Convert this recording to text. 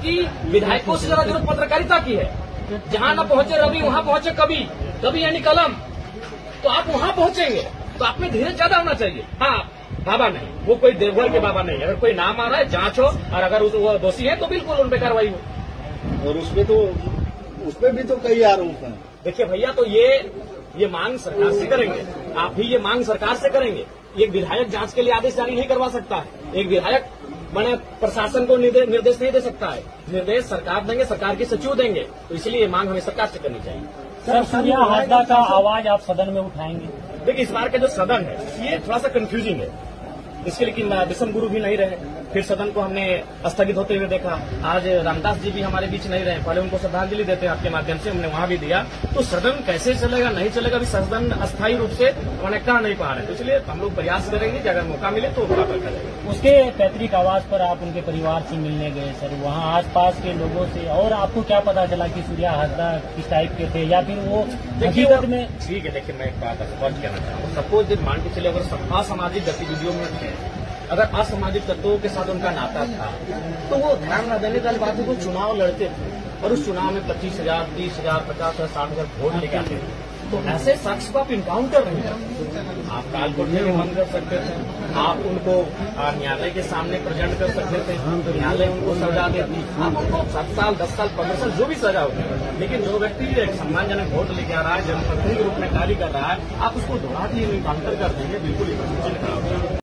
कि विधायकों से ज्यादा जरूरत पत्रकारिता की है। जहां न पहुंचे रवि वहां पहुंचे कवि, कवि यानी कलम, तो आप वहां पहुंचेंगे तो आप में धीरज ज्यादा होना चाहिए। हाँ, बाबा नहीं, वो कोई देवघर के बाबा नहीं। अगर कोई नाम आ रहा है जांच हो, और अगर वो दोषी है तो बिल्कुल उन पर कार्रवाई हो। और उसमें भी तो कई आरोप हैं। देखिए भैया, तो ये मांग सरकार से करेंगे, आप ही ये मांग सरकार से करेंगे। एक विधायक जांच के लिए आदेश जारी नहीं करवा सकता है। एक विधायक मैंने प्रशासन को निर्देश नहीं दे सकता है। निर्देश सरकार देंगे, सरकार के सचिव देंगे। तो इसलिए ये मांग हमें सरकार से करनी चाहिए। सर, सूर्या हाजदा का आवाज आप सदन में उठाएंगे? देखिए, इस बार का जो सदन है ये थोड़ा सा कंफ्यूजिंग है। इसके लिए कि विषम गुरु भी नहीं रहे, फिर सदन को हमने स्थगित होते हुए देखा। आज रामदास जी भी हमारे बीच नहीं रहे, पहले उनको श्रद्धांजलि देते हैं आपके माध्यम से, हमने वहां भी दिया। तो सदन कैसे चलेगा, नहीं चलेगा, अभी सदन अस्थायी रूप से मैंने कह नहीं पा रहे। तो इसलिए हम लोग प्रयास करेंगे कि अगर मौका मिले तो उठा कर करेंगे। उसके पैतृक आवास पर आप उनके परिवार से मिलने गए सर, वहाँ आसपास के लोगों से, और आपको क्या पता चला कि सूर्या हाजदा किस टाइप के थे, या फिर वो हकीकत में? ठीक है, देखिए मैं एक बात स्पष्ट कहना चाहूँगा। सपोज मान के चले अगर असामाजिक गतिविधियों में थे, अगर असामाजिक तत्वों के साथ उनका नाता था, तो वो ध्यान न देने वाली बात है। वो चुनाव लड़ते थे और उस चुनाव में 25,000, 30,000, 50,000, 60,000 वोट लेके आते थे। तो ऐसे शख्स को आप इनकाउंटर नहीं करते। आप काल कोठरी में बंद कर सकते थे, आप उनको न्यायालय के सामने प्रेजेंट कर सकते थे, न्यायालय उनको सजा देती, आप उनको 7 साल, 10 साल, 15 साल जो भी सजा होती। लेकिन जो व्यक्ति एक सम्मानजनक वोट लेके आ रहा है, जनप्रतिनिधि के रूप में कार्य कर रहा है, आप उसको दोबारा इनकाउंटर कर देंगे, बिल्कुल खड़ा होगा।